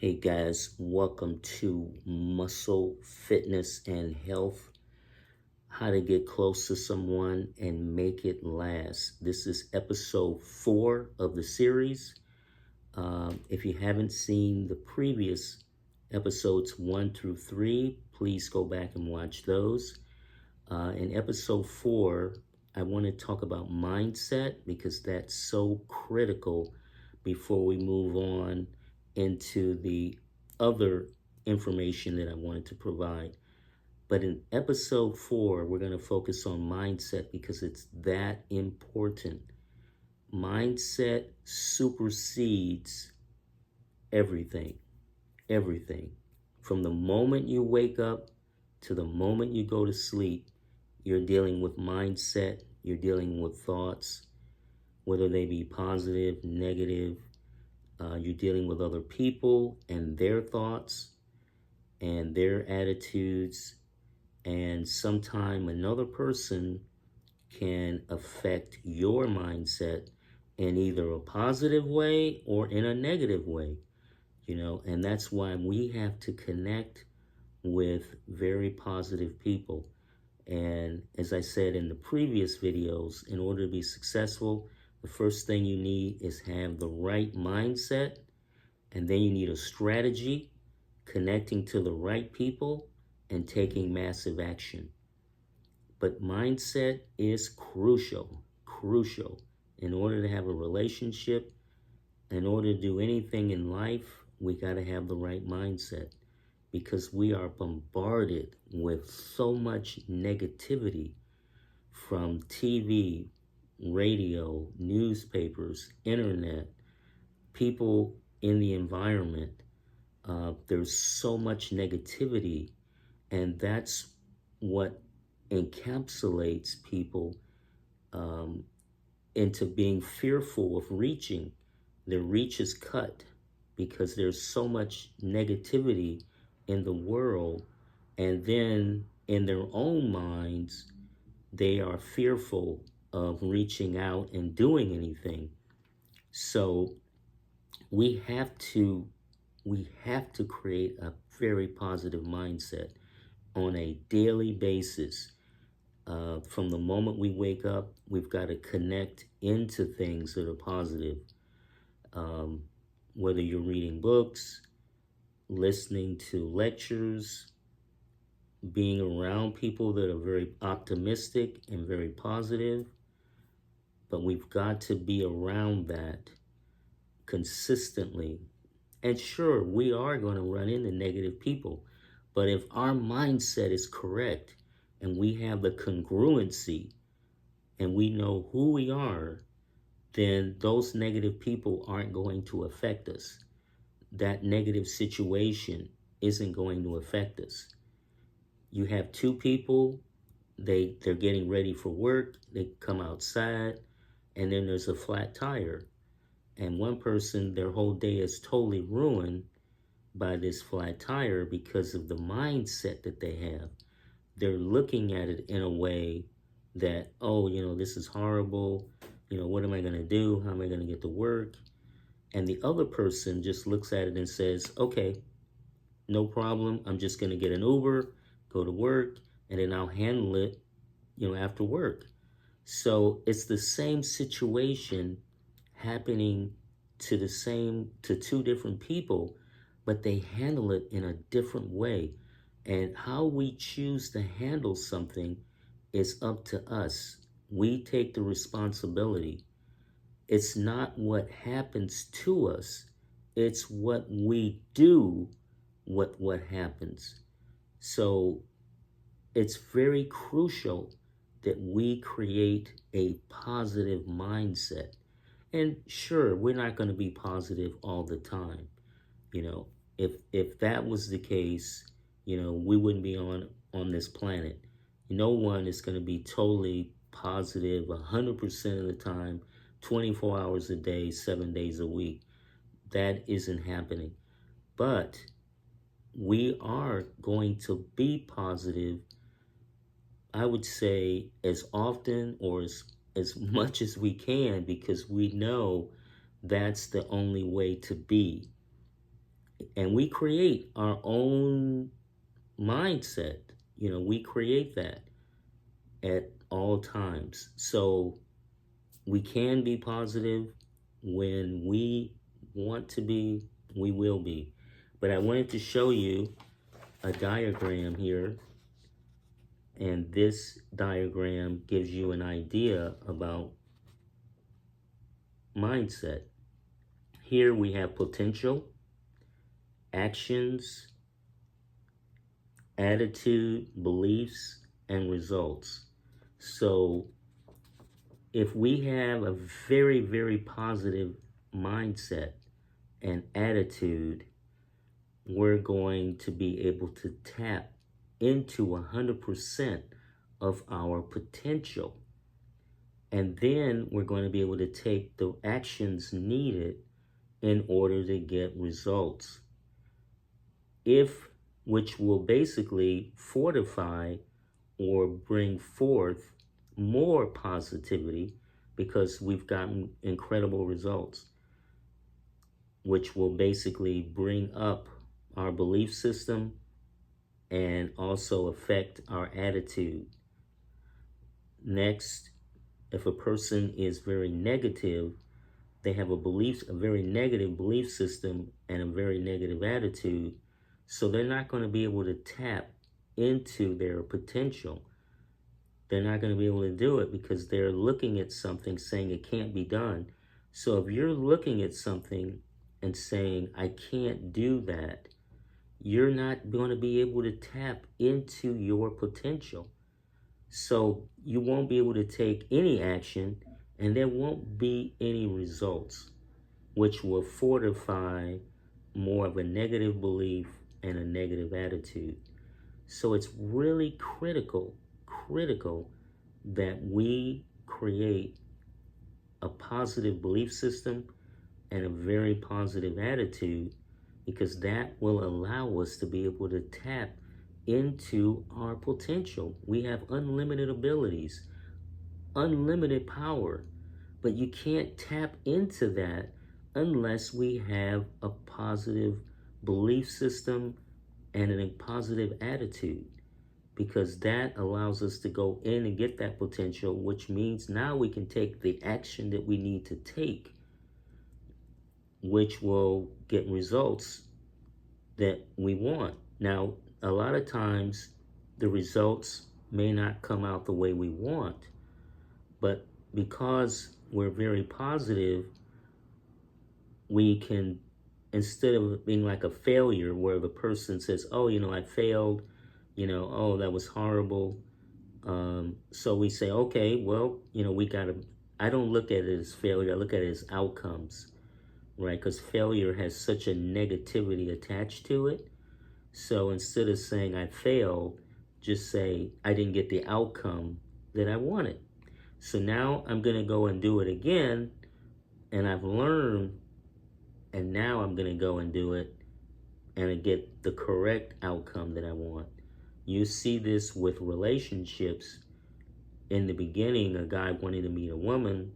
Hey guys, welcome to Muscle Fitness and Health. How to get close to someone and make it last. This is episode 4 of the series. If you haven't seen the previous episodes 1 through 3, please go back and watch those. In episode 4, I want to talk about mindset because that's so critical before we move on into the other information that I wanted to provide. But in episode 4, we're going to focus on mindset because it's that important. Mindset supersedes everything, everything. From the moment you wake up to the moment you go to sleep, you're dealing with mindset, you're dealing with thoughts, whether they be positive, negative. You're dealing with other people and their thoughts and their attitudes. And sometime another person can affect your mindset in either a positive way or in a negative way, and that's why we have to connect with very positive people. And as I said in the previous videos, in order to be successful, the first thing you need is have the right mindset, and then you need a strategy, connecting to the right people, and taking massive action. But mindset is crucial, crucial. In order to have a relationship, in order to do anything in life, we got to have the right mindset because we are bombarded with so much negativity from TV, radio, newspapers, internet, people in the environment. There's so much negativity, and that's what encapsulates people into being fearful of reaching. Their reach is cut because there's so much negativity in the world, and then in their own minds, they are fearful of reaching out and doing anything. So we have to create a very positive mindset on a daily basis. From the moment we wake up, we've got to connect into things that are positive. Whether you're reading books, listening to lectures, being around people that are very optimistic and very positive, but we've got to be around that consistently. And sure, we are going to run into negative people, but if our mindset is correct and we have the congruency and we know who we are, then those negative people aren't going to affect us. That negative situation isn't going to affect us. You have two people, they're getting ready for work, they come outside, and then there's a flat tire. And one person, their whole day is totally ruined by this flat tire because of the mindset that they have. They're looking at it in a way that, oh, this is horrible. What am I going to do? How am I going to get to work? And the other person just looks at it and says, okay, no problem. I'm just going to get an Uber, go to work, and then I'll handle it, after work. So it's the same situation happening to two different people, but they handle it in a different way. And how we choose to handle something is up to us. We take the responsibility. It's not what happens to us, it's what we do what happens. So it's very crucial that we create a positive mindset. And sure, we're not going to be positive all the time. If that was the case, we wouldn't be on this planet. No one is going to be totally positive 100% of the time, 24 hours a day, 7 days a week. That isn't happening. But we are going to be positive, I would say, as often or as much as we can, because we know that's the only way to be. And we create our own mindset. We create that at all times. So we can be positive when we want to be, we will be. But I wanted to show you a diagram here, and this diagram gives you an idea about mindset. Here we have potential, actions, attitude, beliefs, and results. So if we have a very, very positive mindset and attitude, we're going to be able to tap into 100% of our potential. And then we're going to be able to take the actions needed in order to get results. Which will basically fortify or bring forth more positivity because we've gotten incredible results, which will basically bring up our belief system and also affect our attitude. Next, if a person is very negative, they have a very negative belief system and a very negative attitude, so they're not going to be able to tap into their potential. They're not going to be able to do it because they're looking at something saying it can't be done. So if you're looking at something and saying, I can't do that, you're not going to be able to tap into your potential. So you won't be able to take any action and there won't be any results, which will fortify more of a negative belief and a negative attitude. So it's really critical that we create a positive belief system and a very positive attitude, because that will allow us to be able to tap into our potential. We have unlimited abilities, unlimited power, but you can't tap into that unless we have a positive belief system and a positive attitude, because that allows us to go in and get that potential, which means now we can take the action that we need to take, which will get results that we want. Now, a lot of times the results may not come out the way we want, but because we're very positive, we can, instead of being like a failure where the person says, oh, I failed, oh, that was horrible. So we say, okay, well, I don't look at it as failure, I look at it as outcomes, right? Because failure has such a negativity attached to it. So instead of saying I failed, just say I didn't get the outcome that I wanted. So now I'm going to go and do it again, and I've learned, and now I'm going to go and do it and get the correct outcome that I want. You see this with relationships. In the beginning, a guy wanting to meet a woman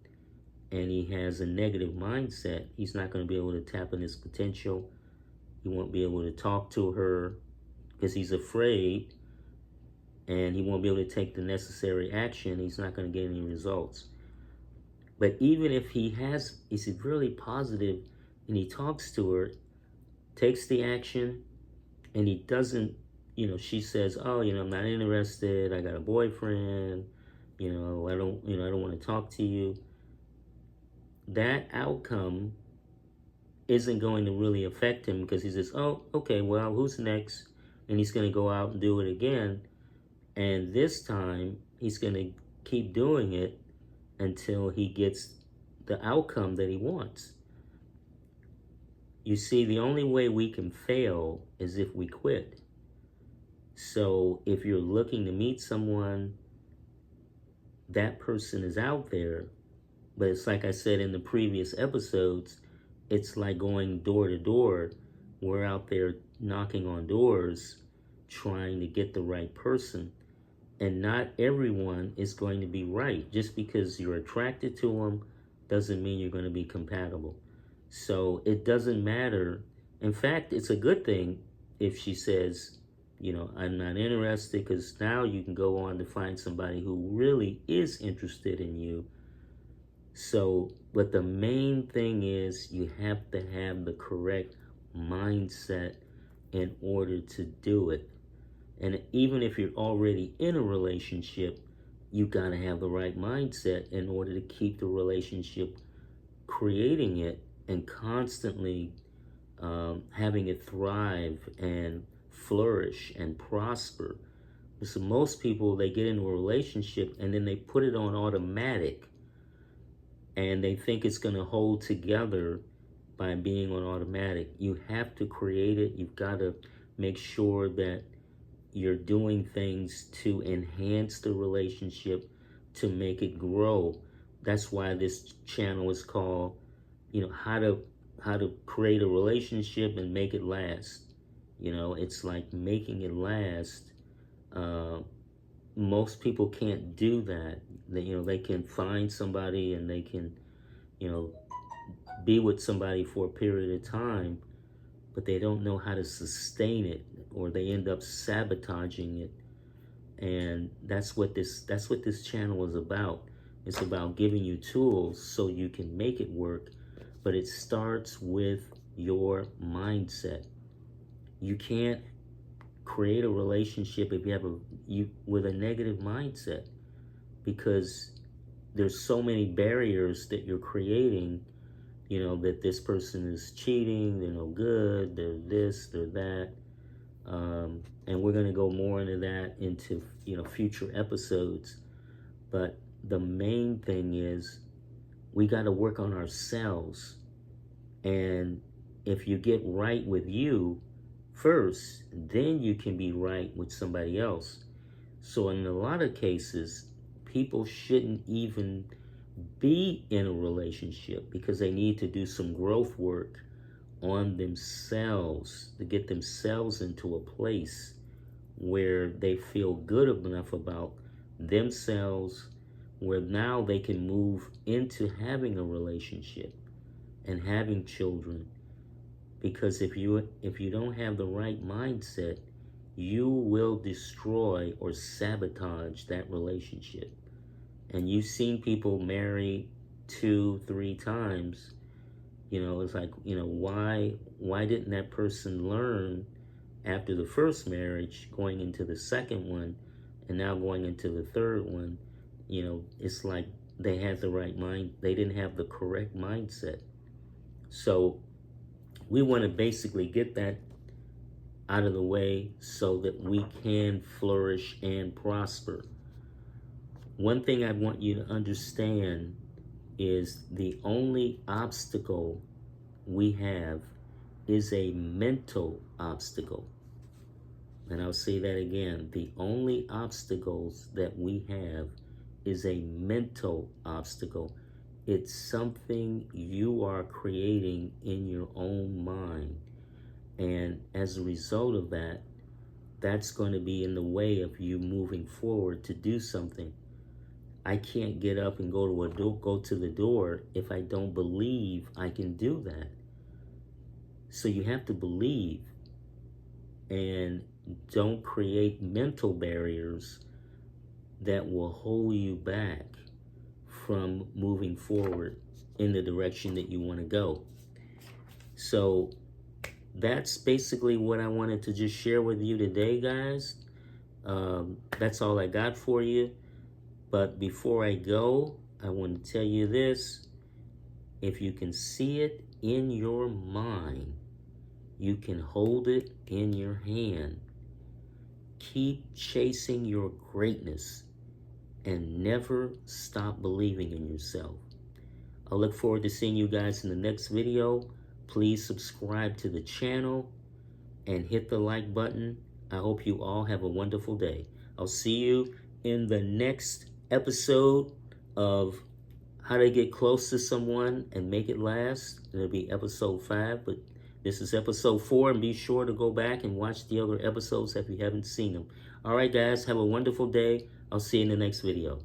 and he has a negative mindset, he's not going to be able to tap in his potential. He won't be able to talk to her because he's afraid, and he won't be able to take the necessary action. He's not going to get any results. But even if he's really positive and he talks to her, takes the action, and he doesn't, she says, oh, I'm not interested, I got a boyfriend, I don't want to talk to you. That outcome isn't going to really affect him, because he says, oh, okay, well, who's next? And he's going to go out and do it again. And this time, he's going to keep doing it until he gets the outcome that he wants. You see, the only way we can fail is if we quit. So if you're looking to meet someone, that person is out there. But it's like I said in the previous episodes, it's like going door to door. We're out there knocking on doors, trying to get the right person. And not everyone is going to be right. Just because you're attracted to them doesn't mean you're going to be compatible. So it doesn't matter. In fact, it's a good thing if she says, you know, I'm not interested, because now you can go on to find somebody who really is interested in you. So, but the main thing is you have to have the correct mindset in order to do it. And even if you're already in a relationship, you got to have the right mindset in order to keep the relationship, creating it and constantly having it thrive and flourish and prosper. So most people, they get into a relationship and then they put it on automatic, and they think it's going to hold together by being on automatic. You have to create it. You've got to make sure that you're doing things to enhance the relationship, to make it grow. That's why this channel is called, you know, how to create a relationship and make it last. You know, it's like making it last. Most people can't do that. They, you know, they can find somebody and they can, you know, be with somebody for a period of time, but they don't know how to sustain it, or they end up sabotaging it. And that's what this channel is about. It's about giving you tools so you can make it work, but it starts with your mindset. You can't create a relationship if you have with a negative mindset, because there's so many barriers that you're creating. You know, that this person is cheating, they're no good, they're this, they're that. And we're going to go more into that into, you know, future episodes. But the main thing is we got to work on ourselves. And if you get right with you first, then you can be right with somebody else. So in a lot of cases, people shouldn't even be in a relationship because they need to do some growth work on themselves to get themselves into a place where they feel good enough about themselves, where now they can move into having a relationship and having children. Because if you don't have the right mindset, you will destroy or sabotage that relationship. And you've seen people marry 2-3 times. You know, it's like, you know, why didn't that person learn after the first marriage, going into the second one, and now going into the third one? You know, it's like they had the right mind. They didn't have the correct mindset. So we want to basically get that out of the way so that we can flourish and prosper. One thing I want you to understand is the only obstacle we have is a mental obstacle. And I'll say that again. The only obstacles that we have is a mental obstacle. It's something you are creating in your own mind. And as a result of that, that's going to be in the way of you moving forward to do something. I can't get up and go to the door if I don't believe I can do that. So you have to believe, and don't create mental barriers that will hold you back from moving forward in the direction that you want to go. So that's basically what I wanted to just share with you today, guys. That's all I got for you. But before I go, I want to tell you this. If you can see it in your mind, you can hold it in your hand. Keep chasing your greatness and never stop believing in yourself. I look forward to seeing you guys in the next video. Please subscribe to the channel and hit the like button. I hope you all have a wonderful day. I'll see you in the next episode of how to get close to someone and make it last. It'll be episode 5, but this is episode 4, and be sure to go back and watch the other episodes if you haven't seen them. All right, guys, have a wonderful day. I'll see you in the next video.